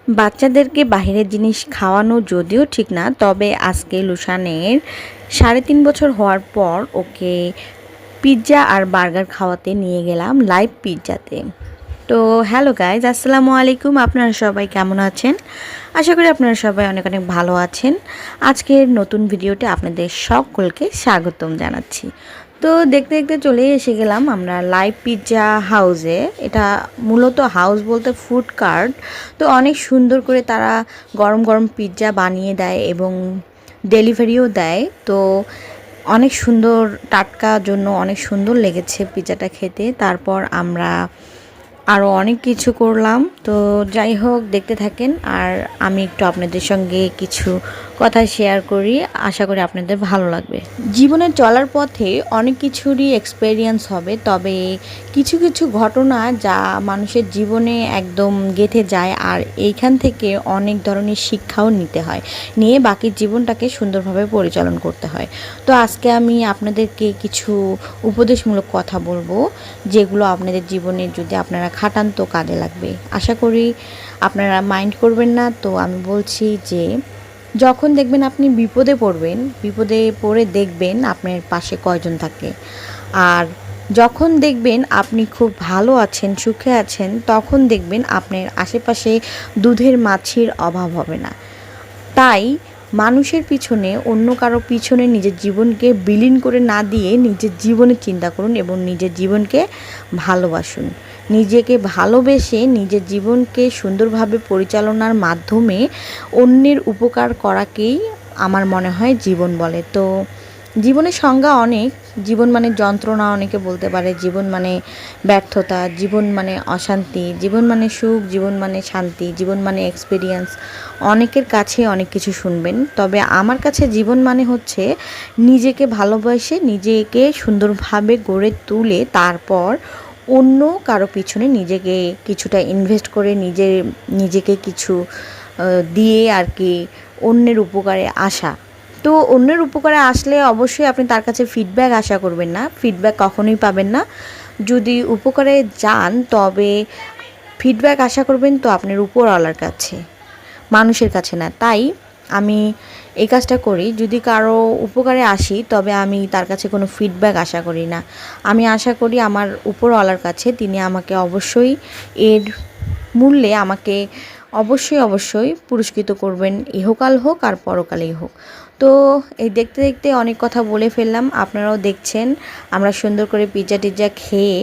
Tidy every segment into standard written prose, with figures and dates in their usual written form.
বাচ্চাদেরকে বাহিরের জিনিস খাওয়ানো যদিও ঠিক না, তবে আজকে লুসানের 3.5 বছর হওয়ার পর ওকে পিৎজা আর বার্গার খাওয়াতে নিয়ে গেলাম লাইভ পিৎজাতে। তো হ্যালো গাইজ, আসসালামু আলাইকুম। আপনারা সবাই কেমন আছেন? আশা করি আপনারা সবাই অনেক অনেক ভালো আছেন। আজকের নতুন ভিডিওতে আপনাদের সকলকে স্বাগতম জানাচ্ছি। তো দেখতে দেখতে চলে এসে গেলাম আমরা লাইভ পিৎজা হাউসে। এটা মূলত হাউস বলতে ফুড কার্ট। তো অনেক সুন্দর করে তারা গরম গরম পিৎজা বানিয়ে দেয় এবং ডেলিভারিও দেয়। তো অনেক সুন্দর, টাটকা জন্য অনেক সুন্দর লেগেছে পিৎজাটা খেতে। তারপর আমরা আরও অনেক কিছু করলাম। তো যাই হোক, দেখতে থাকেন আর আমি একটু আপনাদের সঙ্গে কিছু কথা শেয়ার করি। আশা করি আপনাদের ভালো লাগবে। জীবনে চলার পথে অনেক কিছুরই এক্সপেরিয়েন্স হবে, তবে কিছু কিছু ঘটনা যা মানুষের জীবনে একদম গেঁথে যায় আর এইখান থেকে অনেক ধরনের শিক্ষাও নিতে হয়, নিয়ে বাকি জীবনটাকে সুন্দরভাবে পরিচালনা করতে হয়। তো আজকে আমি আপনাদেরকে কিছু উপদেশমূলক কথা বলবো, যেগুলো আপনাদের জীবনে যদি আপনারা খাটান তো কাজে লাগবে। আশা করি আপনারা মাইন্ড করবেন না। তো আমি বলছি যে যখন দেখবেন আপনি বিপদে পড়বেন, বিপদে পড়ে দেখবেন আপনার পাশে কয়জন থাকে। আর যখন দেখবেন আপনি খুব ভালো আছেন, সুখে আছেন, তখন দেখবেন আপনার আশেপাশে দুধের মাছির অভাব হবে না। তাই মানুষের পিছনে, অন্য কারো পিছনে নিজের জীবনকে বিলীন করে না দিয়ে নিজের জীবনের চিন্তা করুন এবং নিজের জীবনকে ভালোবাসুন। নিজেকে ভালোবেসে নিজের জীবনকে সুন্দরভাবে পরিচালনার মাধ্যমে অন্যের উপকার করাকেই আমার মনে হয় জীবন বলে। তো জীবনের সংজ্ঞা অনেক। জীবন মানে যন্ত্রণা, অনেকে বলতে পারে। জীবন মানে ব্যর্থতা, জীবন মানে অশান্তি, জীবন মানে সুখ, জীবন মানে শান্তি, জীবন মানে এক্সপিরিয়েন্স। অনেকের কাছে অনেক কিছু শুনবেন, তবে আমার কাছে জীবন মানে হচ্ছে নিজেকে ভালোবাসে, নিজেকে সুন্দরভাবে গড়ে তুলে তারপর অন্য কারো পিছনে নিজেকে কিছুটা ইনভেস্ট করে নিজেকে কিছু দিয়ে আর কি অন্যের উপকারে আসা। তো অন্যের উপকারে আসলে অবশ্যই আপনি তার কাছে ফিডব্যাক আশা করবেন না, ফিডব্যাক কখনোই পাবেন না। যদি উপকারে যান তবে ফিডব্যাক আশা করবেন তো আপনার উপরওয়ালার কাছে, মানুষের কাছে না। তাই আমি এই কাজটা করি, যদি কারো উপকারে আসি তবে আমি তার কাছে কোনো ফিডব্যাক আশা করি না। আমি আশা করি আমার উপরওয়ালার কাছে, তিনি আমাকে অবশ্যই এর মূল্যে আমাকে অবশ্যই পুরস্কৃত করবেন, ইহকাল হোক আর পরকালেই হোক। তো এই দেখতে দেখতে অনেক কথা বলে ফেললাম। আপনারাও দেখছেন আমরা সুন্দর করে পিৎজা টিৎজা খেয়ে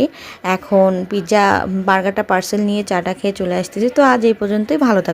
এখন পিৎজা বার্গারটা পার্সেল নিয়ে চাটা খেয়ে চলে আসতেছি। তো আজ এই পর্যন্তই, ভালো থাকবেন।